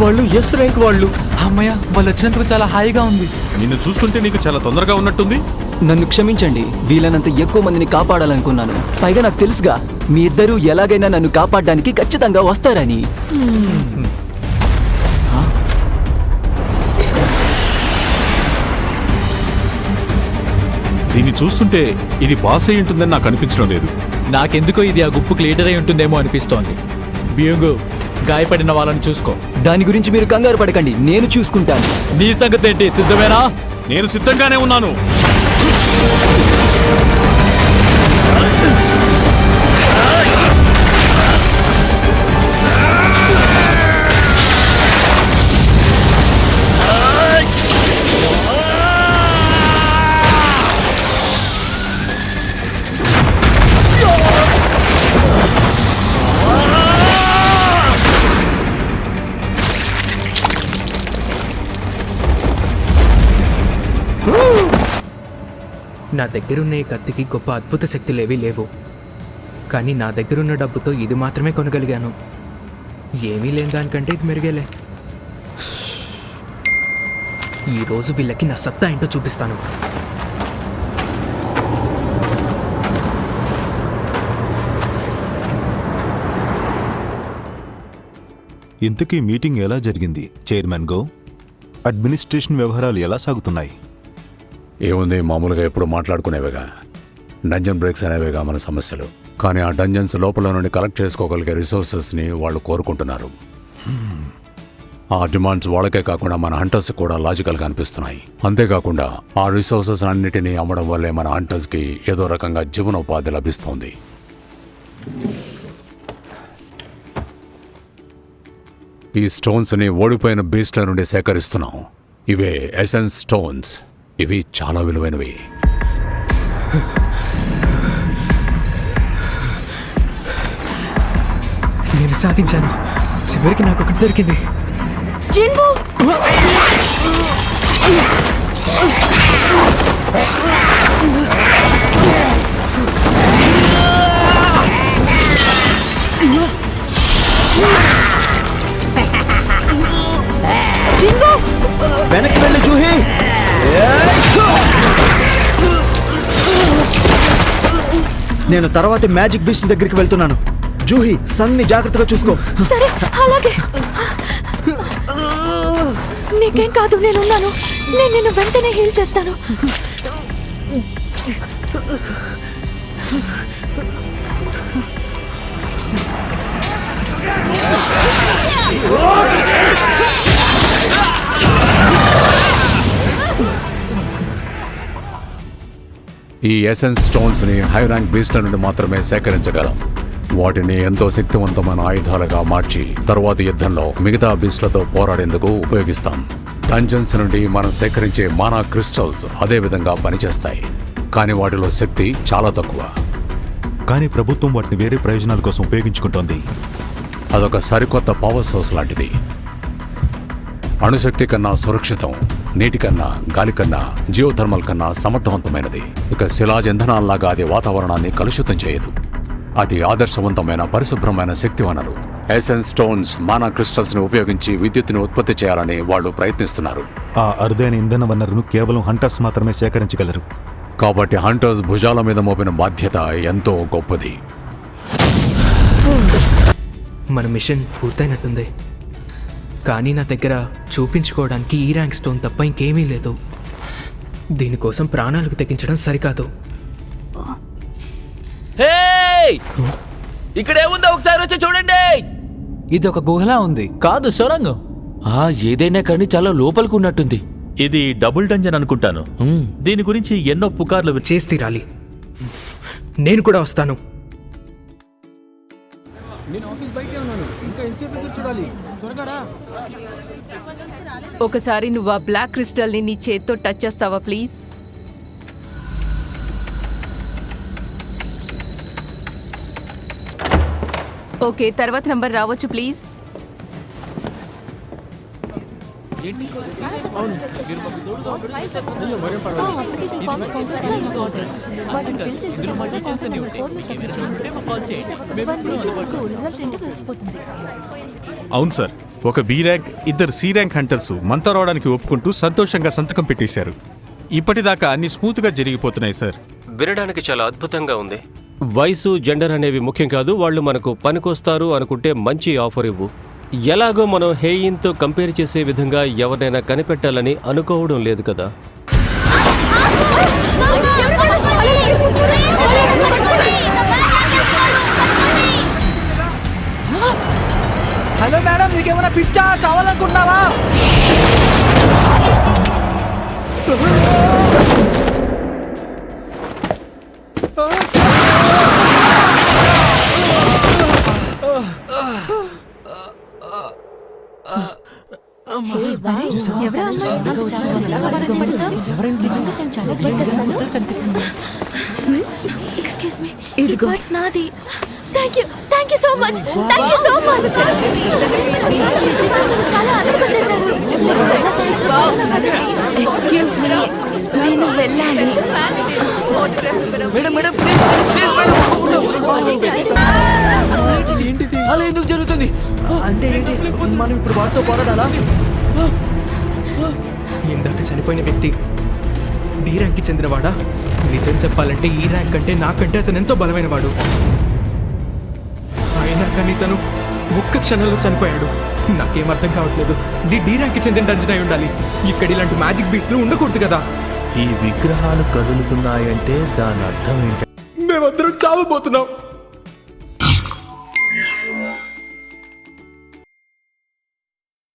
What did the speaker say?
వాళ్ళు yes rank వాళ్ళు. అమ్మయ్య, వాళ్ళు వచ్చినందుకు చాలా హాయిగా ఉంది. నిన్ను చూస్తుంటే నీకు చాలా తొందరగా ఉన్నట్టుంది. నన్ను క్షమించండి, వీలైనంత ఎక్కువ మందిని కాపాడాలనుకున్నాను. పైగా నాకు తెలుసుగా మీ ఇద్దరూ ఎలాగైనా నన్ను కాపాడడానికి ఖచ్చితంగా వస్తారని. దీన్ని చూస్తుంటే ఇది బాస్ అయి ఉంటుందని నాకు అనిపించడం లేదు. నాకెందుకో ఇది ఆ గుప్పుకు లీడర్ అయి ఉంటుందేమో అనిపిస్తోంది. బియోంగు, గాయపడిన వాళ్ళని చూసుకో. దాని గురించి మీరు కంగారు పడకండి, నేను చూసుకుంటాను. నీ సంగతి ఏంటి, సిద్ధమేనా? నేను సిద్ధంగానే ఉన్నాను. నా దగ్గరున్న ఈ కత్తికి గొప్ప అద్భుత శక్తులేవీ లేవు, కానీ నా దగ్గరున్న డబ్బుతో ఇది మాత్రమే కొనగలిగాను. ఏమీ లేని దానికంటే ఇది మెరుగేలే. ఈరోజు వీళ్ళకి నా సత్తా ఏంటో చూపిస్తాను. ఇంతకీ మీటింగ్ ఎలా జరిగింది చైర్మన్ గో? అడ్మినిస్ట్రేషన్ వ్యవహారాలు ఎలా సాగుతున్నాయి? ఏముంది, మామూలుగా ఎప్పుడు మాట్లాడుకునేవేగా. డంజన్ బ్రేక్స్ అనేవేగా మన సమస్యలు. కానీ ఆ డంజన్స్ లోపల నుండి కలెక్ట్ చేసుకోగలిగే రిసోర్సెస్ని వాళ్ళు కోరుకుంటున్నారు. ఆ డిమాండ్స్ వాళ్ళకే కాకుండా మన హంటర్స్ కూడా లాజికల్గా అనిపిస్తున్నాయి. అంతేకాకుండా ఆ రిసోర్సెస్ అన్నిటినీ అమ్మడం వల్లే మన హంటర్స్కి ఏదో రకంగా జీవనోపాధి లభిస్తుంది. ఈ స్టోన్స్ని ఓడిపోయిన బీస్ట్ల నుండి సేకరిస్తున్నాం. ఇవే ఎసెన్స్ స్టోన్స్. ఇవి చాలా విలువైనవి. నేను సాధించాను. చివరికి నాకు ఒకటి దొరికింది. జిన్బో! జిన్బో! వెనక్కి వెళ్ళి జూహీ. నేను తర్వాత మ్యాజిక్ బీస్ట్ దగ్గరికి వెళ్తున్నాను. జూహీ, సన్ని జాగ్రత్తగా చూసుకో. సరే, అలాగే. నీకేం కాదు, నేనున్నాను. నేను నిన్ను వెంటనే హీల్ చేస్తాను. ఈ ఎసెన్స్ స్టోన్స్ని హై ర్యాంక్ బీస్ట్ల నుండి మాత్రమే సేకరించగలం. వాటిని ఎంతో శక్తివంతమైన ఆయుధాలుగా మార్చి తరువాతి యుద్ధంలో మిగతా బీస్ట్లతో పోరాడేందుకు ఉపయోగిస్తాం. డంజన్స్ నుండి మనం సేకరించే మానా క్రిస్టల్స్ అదే విధంగా పనిచేస్తాయి, కానీ వాటిలో శక్తి చాలా తక్కువ. కానీ ప్రభుత్వం వాటిని వేరే ప్రయోజనాల కోసం ఉపయోగించుకుంటోంది. అదొక సరికొత్త పవర్ సోర్స్ లాంటిది. అణుశక్తి కన్నా సురక్షితం, నీటి కన్నా, గాలి కన్నా, జియోథర్మల్ కన్నా సమర్థవంతమైనది. ఇక శిలాజ్ ఇంధనాల్లాగా అది వాతావరణాన్ని కలుషితం చేయదు. అది ఆదర్శవంతమైన పరిశుభ్రమైన శక్తి వనరు. ఎసెన్స్ స్టోన్స్ మానా క్రిస్టల్స్ ని ఉపయోగించి విద్యుత్తుని ఉత్పత్తి చేయాలని వాళ్ళు ప్రయత్నిస్తున్నారు. ఆ అరుదైన ఇంధన వనరును కేవలం హంటర్స్ మాత్రమే సేకరించగలరు. కాబట్టి హంటర్స్ భుజాల మీద మోపిన బాధ్యత ఎంతో గొప్పది. మన మిషన్ పూర్తయినట్టుంది, కానీ నా దగ్గర చూపించుకోవడానికి ఈ ర్యాంక్ స్టోన్ తప్ప ఇంకేమీ లేదు. దీనికోసం ప్రాణాలకు తెగించడం సరికాదు. ఇక్కడేముందో ఒకసారి వచ్చి చూడండి. ఇది ఒక గుహలా ఉంది. కాదు, సొరంగం. ఏదైనా కానీ చాలా లోపలికి ఉన్నట్టుంది. ఇది డబుల్ డంజన్ అనుకుంటాను. దీని గురించి ఎన్నో పుకార్లు చేసి తీరాలి. నేను కూడా వస్తాను. ఒకసారి నువ్వు ఆ బ్లాక్ క్రిస్టల్ ని నీ చేత్తో టచ్ చేస్తావా ప్లీజ్? ఓకే, తర్వాత నంబర్ రావచ్చు ప్లీజ్. అవును సార్, ఒక బి ర్యాంక్, ఇద్దరు సి ర్యాంక్ హంటర్స్ మనతో రావడానికి ఒప్పుకుంటూ సంతోషంగా సంతకం పెట్టేశారు. ఇప్పటిదాకా అన్ని స్మూత్గా జరిగిపోతున్నాయి సార్. వినడానికి చాలా అద్భుతంగా ఉంది. వయసు, జెండర్ అనేవి ముఖ్యం కాదు. వాళ్ళు మనకు పనికొస్తారు అనుకుంటే మంచి ఆఫర్ ఇవ్వు. ఎలాగో మనం హేయిన్తో కంపేర్ చేసే విధంగా ఎవరినైనా కనిపెట్టాలని అనుకోవడం లేదు కదా. హలో మేడం, నీకేమైనా పిచ్చా? చావాలనుకుంటున్నావా? ఎక్స్క్యూజ్ మీ, ఇది పర్స్ నాది. Thank you so much, thank you so much. చాలా ఆనందపడేశారు. ఎక్స్క్యూజ్ మీ, నేను వెళ్ళాలి. అలా ఎందుకు జరుగుతుంది? అంటే ఏంటి? మనం ఇప్పుడు వాడితో పోరాడాలా? ఇందాక చనిపోయిన వ్యక్తి డి ర్యాంక్కి చెందినవాడా? నిజం చెప్పాలంటే ఈ ర్యాంక్ కంటే నాకంటే అతను ఎంతో బలమైనవాడు. అయినా కానీ తను ఒక్క క్షణంలో చనిపోయాడు. నాకేం అర్థం కావట్లేదు. ఇది డి ర్యాంక్కి చెందిన డంజన్ అయి ఉండాలి. ఇక్కడ ఇలాంటి మ్యాజిక్ బీస్లు ఉండకూడదు కదా. ఈ విగ్రహాలు కదులుతున్నాయంటే దాని అర్థం ఏంటి? మేమందరం చావబోతున్నాం.